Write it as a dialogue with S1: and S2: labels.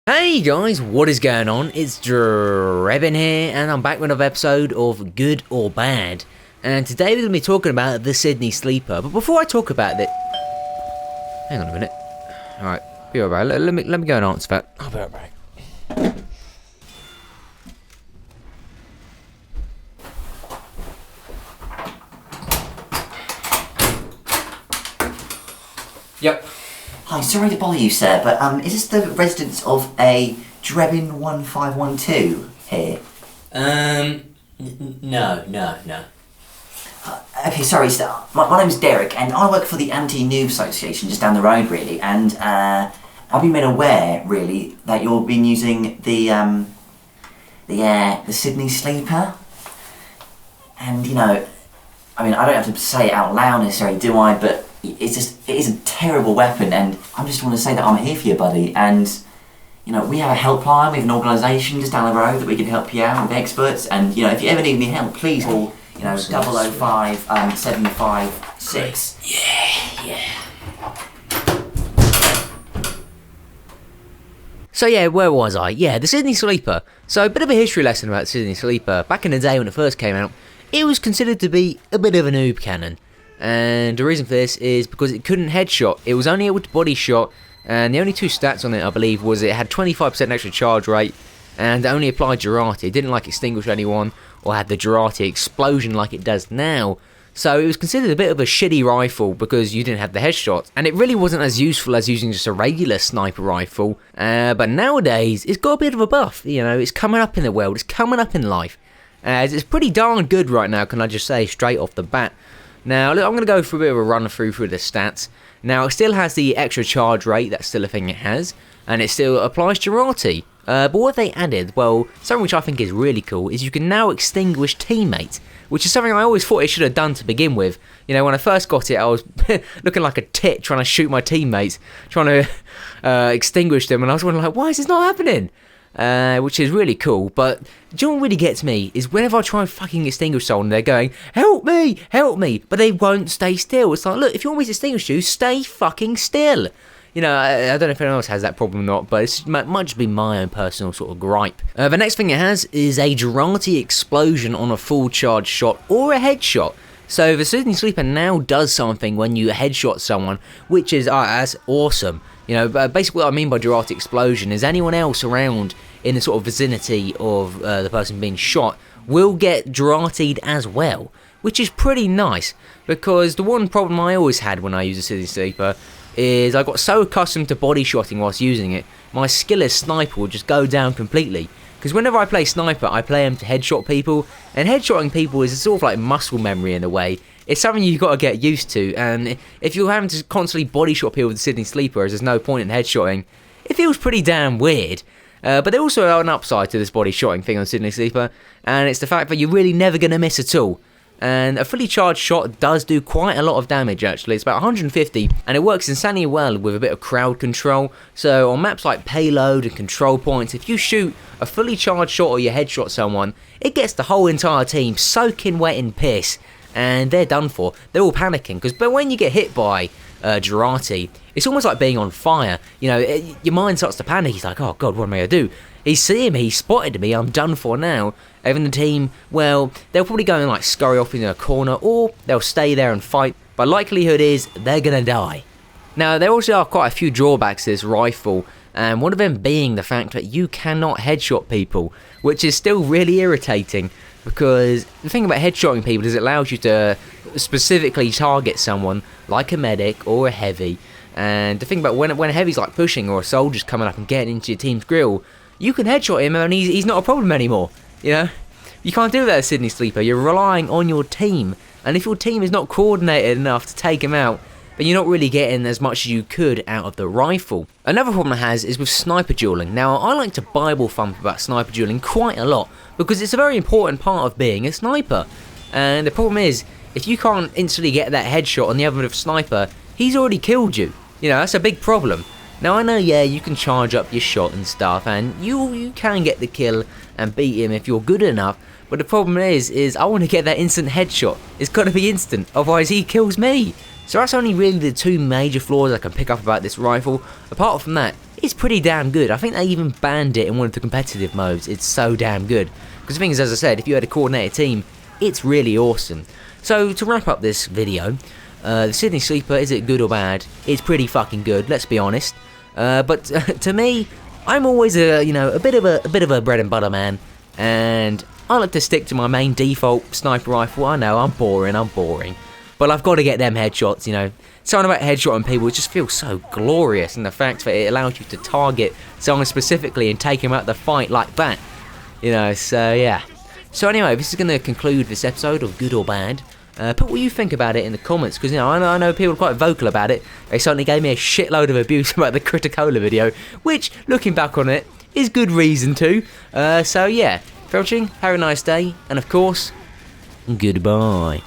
S1: Hey guys, what is going on? It's Drebin here, and I'm back with another episode of Good or Bad. And today we're going to be talking about the Sydney Sleeper. But before I talk about it, hang on a minute. Alright, be right back. Let me go and answer that. I'll be right back. Yep.
S2: Hi, sorry to bother you, sir, but is this the residence of a Drebin 1512 here?
S1: No.
S2: Okay, sorry, sir. My name's Derek, and I work for the Anti-Noob Association just down the road, really, and I've been made aware, really, that you've been using the Sydney Sleeper, and, you know, I mean, I don't have to say it out loud necessarily, do I, but it is a terrible weapon, and I just want to say that I'm here for you, buddy, and, you know, we have a helpline, we have an organisation just down the road that we can help you out with experts, and, you know, if you ever need any help, please call, you know, 005 756.
S1: Yeah. So yeah, where was I? Yeah, the Sydney Sleeper. So a bit of a history lesson about the Sydney Sleeper. Back in the day when it first came out, it was considered to be a bit of a noob cannon. And the reason for this is because it couldn't headshot. It was only able to body shot, and the only two stats on it, I believe, was it had 25% extra charge rate, and it only applied Girati. It didn't like extinguish anyone, or had the Girati explosion like it does now. So it was considered a bit of a shitty rifle because you didn't have the headshot, and it really wasn't as useful as using just a regular sniper rifle. But nowadays, it's got a bit of a buff. You know, it's coming up in the world, it's coming up in life. It's pretty darn good right now, can I just say, straight off the bat. Now, look, I'm going to go through a bit of a run through the stats. Now, it still has the extra charge rate, that's still a thing it has, and it still applies Girati. But what they added, well, something which I think is really cool, is you can now extinguish teammates, which is something I always thought it should have done to begin with. You know, when I first got it, I was looking like a tit trying to shoot my teammates, trying to extinguish them, and I was wondering, like, why is this not happening? Which is really cool, but do you know what really gets me is whenever I try and fucking extinguish someone, they're going, help me, but they won't stay still. It's like, look, if you want me to extinguish you, stay fucking still. You know, I don't know if anyone else has that problem or not, but it might just be my own personal sort of gripe. The next thing it has is a Girati explosion on a full charge shot or a headshot. So the Sydney Sleeper now does something when you headshot someone, which is that's awesome. You know, basically what I mean by Girati explosion is anyone else around in the sort of vicinity of the person being shot will get Girati'd as well, which is pretty nice, because the one problem I always had when I used the Sydney Sleeper is I got so accustomed to body shotting whilst using it, my skill as sniper would just go down completely. Because whenever I play sniper, I play him to headshot people, and headshotting people is sort of like muscle memory in a way. It's something you've got to get used to, and if you're having to constantly body shot people with the Sydney Sleeper, as there's no point in headshotting, it feels pretty damn weird. But there also are an upside to this body shotting thing on Sydney Sleeper, and it's the fact that you're really never going to miss at all. And a fully charged shot does do quite a lot of damage, actually. It's about 150, and it works insanely well with a bit of crowd control. So on maps like Payload and Control Points, if you shoot a fully charged shot or you headshot someone, it gets the whole entire team soaking wet in piss, and they're done for. They're all panicking, because when you get hit by Girati, it's almost like being on fire. You know, your mind starts to panic. He's like, oh god, what am I going to do? He's seeing me, he spotted me, I'm done for now. Even the team, well, they'll probably go and like scurry off in a corner, or they'll stay there and fight, but likelihood is they're going to die. Now, there also are quite a few drawbacks to this rifle, and one of them being the fact that you cannot headshot people, which is still really irritating, because the thing about headshotting people is it allows you to specifically target someone, like a medic or a heavy, and the thing about when a heavy's like pushing or a soldier's coming up and getting into your team's grill, you can headshot him and he's not a problem anymore, you know? You can't do that at Sydney Sleeper, you're relying on your team, and if your team is not coordinated enough to take him out, then you're not really getting as much as you could out of the rifle. Another problem it has is with sniper dueling. Now, I like to Bible thump about sniper dueling quite a lot, because it's a very important part of being a sniper. And the problem is, if you can't instantly get that headshot on the other sniper, he's already killed you. You know, that's a big problem. Now, I know, yeah, you can charge up your shot and stuff, and you can get the kill and beat him if you're good enough, but the problem is I want to get that instant headshot. It's got to be instant, otherwise he kills me. So that's only really the two major flaws I can pick up about this rifle. Apart from that, it's pretty damn good. I think they even banned it in one of the competitive modes. It's so damn good. Because the thing is, as I said, if you had a coordinated team, it's really awesome. So to wrap up this video, the Sydney Sleeper, is it good or bad? It's pretty fucking good, let's be honest. But to me, I'm always a bit of a bread and butter man, and I like to stick to my main default sniper rifle. I know I'm boring, but I've got to get them headshots. Something about headshotting people, it just feels so glorious, and the fact that it allows you to target someone specifically and take him out of the fight like that. So yeah. So anyway, this is going to conclude this episode of Good or Bad. Put what you think about it in the comments, because I know people are quite vocal about it. They certainly gave me a shitload of abuse about the Criticola video, which, looking back on it, is good reason to. So yeah, for watching, have a nice day, and of course, goodbye.